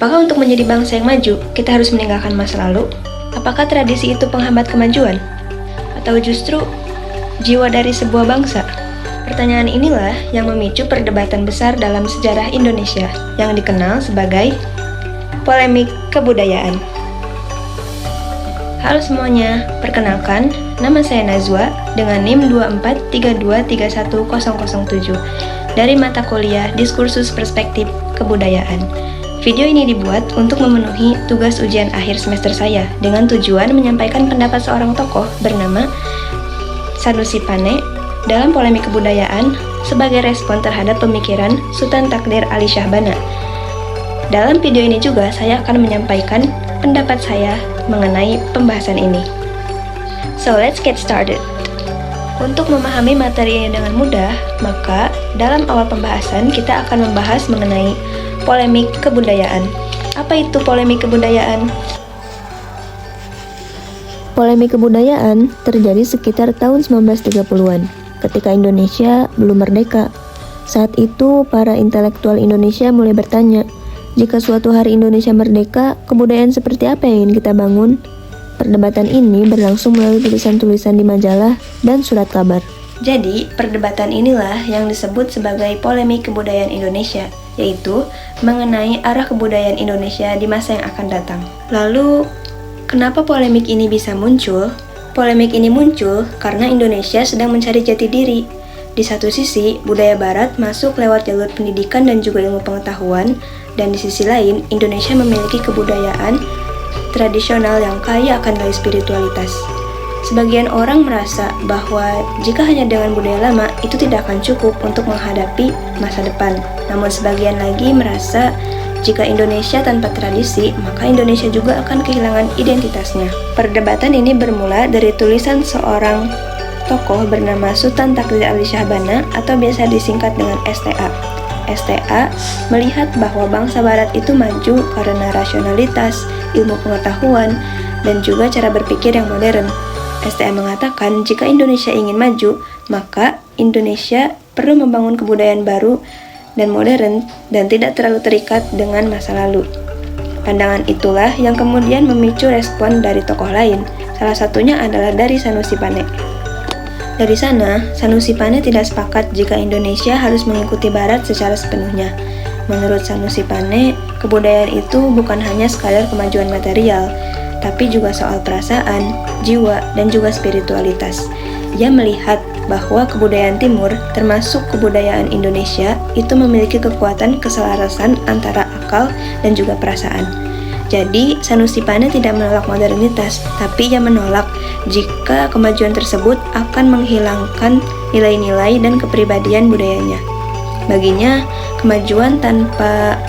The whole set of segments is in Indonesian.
Apakah untuk menjadi bangsa yang maju, kita harus meninggalkan masa lalu? Apakah tradisi itu penghambat kemajuan? Atau justru jiwa dari sebuah bangsa? Pertanyaan inilah yang memicu perdebatan besar dalam sejarah Indonesia yang dikenal sebagai polemik kebudayaan. Halo semuanya, perkenalkan, nama saya Nazwa dengan NIM 243231007 dari mata kuliah Diskursus Perspektif Kebudayaan. Video ini dibuat untuk memenuhi tugas ujian akhir semester saya dengan tujuan menyampaikan pendapat seorang tokoh bernama Sanusi Pane dalam polemik kebudayaan sebagai respon terhadap pemikiran Sultan Takdir Ali Syahbana. Dalam video ini juga saya akan menyampaikan pendapat saya mengenai pembahasan ini. So let's get started. Untuk memahami materi ini dengan mudah, maka dalam awal pembahasan kita akan membahas mengenai polemik kebudayaan. Apa itu polemik kebudayaan? Polemik kebudayaan terjadi sekitar tahun 1930-an, ketika Indonesia belum merdeka. Saat itu, para intelektual Indonesia mulai bertanya, jika suatu hari Indonesia merdeka, kebudayaan seperti apa yang ingin kita bangun? Perdebatan ini berlangsung melalui tulisan-tulisan di majalah dan surat kabar. Jadi, perdebatan inilah yang disebut sebagai polemik kebudayaan Indonesia, yaitu mengenai arah kebudayaan Indonesia di masa yang akan datang. Lalu, kenapa polemik ini bisa muncul? Polemik ini muncul karena Indonesia sedang mencari jati diri. Di satu sisi, budaya barat masuk lewat jalur pendidikan dan juga ilmu pengetahuan, dan di sisi lain, Indonesia memiliki kebudayaan tradisional yang kaya akan nilai spiritualitas. Sebagian orang merasa bahwa jika hanya dengan budaya lama, itu tidak akan cukup untuk menghadapi masa depan. Namun sebagian lagi merasa jika Indonesia tanpa tradisi, maka Indonesia juga akan kehilangan identitasnya. Perdebatan ini bermula dari tulisan seorang tokoh bernama Sultan Takdir Ali Syahbana atau biasa disingkat dengan STA. STA melihat bahwa bangsa barat itu maju karena rasionalitas, ilmu pengetahuan, dan juga cara berpikir yang modern. STA mengatakan jika Indonesia ingin maju, maka Indonesia perlu membangun kebudayaan baru dan modern dan tidak terlalu terikat dengan masa lalu. Pandangan itulah yang kemudian memicu respon dari tokoh lain, salah satunya adalah dari Sanusi Pane. Dari sana, Sanusi Pane tidak sepakat jika Indonesia harus mengikuti Barat secara sepenuhnya. Menurut Sanusi Pane, kebudayaan itu bukan hanya sekadar kemajuan material, tapi juga soal perasaan, jiwa, dan juga spiritualitas. Ia melihat bahwa kebudayaan Timur, termasuk kebudayaan Indonesia, itu memiliki kekuatan keselarasan antara akal dan juga perasaan. Jadi, Sanusi Pane tidak menolak modernitas, tapi ia menolak jika kemajuan tersebut akan menghilangkan nilai-nilai dan kepribadian budayanya. Baginya, kemajuan tanpa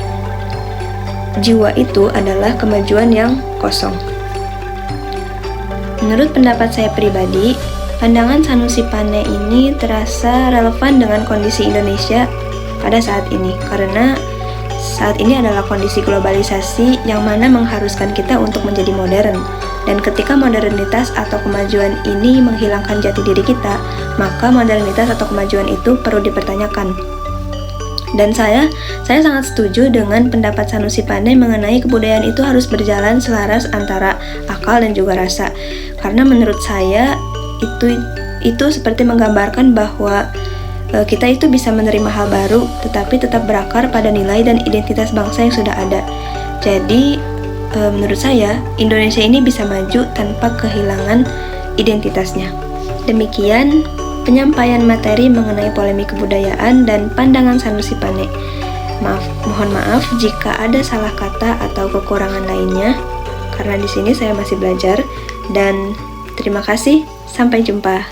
jiwa itu adalah kemajuan yang kosong. Menurut pendapat saya pribadi, pandangan Sanusi Pane ini terasa relevan dengan kondisi Indonesia pada saat ini, karena saat ini adalah kondisi globalisasi yang mana mengharuskan kita untuk menjadi modern. Dan ketika modernitas atau kemajuan ini menghilangkan jati diri kita, maka modernitas atau kemajuan itu perlu dipertanyakan. Dan saya sangat setuju dengan pendapat Sanusi Pane mengenai kebudayaan itu harus berjalan selaras antara akal dan juga rasa. Karena menurut saya itu seperti menggambarkan bahwa kita itu bisa menerima hal baru, tetapi tetap berakar pada nilai dan identitas bangsa yang sudah ada. Jadi, menurut saya, Indonesia ini bisa maju tanpa kehilangan identitasnya. Demikian penyampaian materi mengenai polemik kebudayaan dan pandangan Sanusi Pane. Mohon maaf jika ada salah kata atau kekurangan lainnya, karena di sini saya masih belajar. Dan terima kasih, sampai jumpa.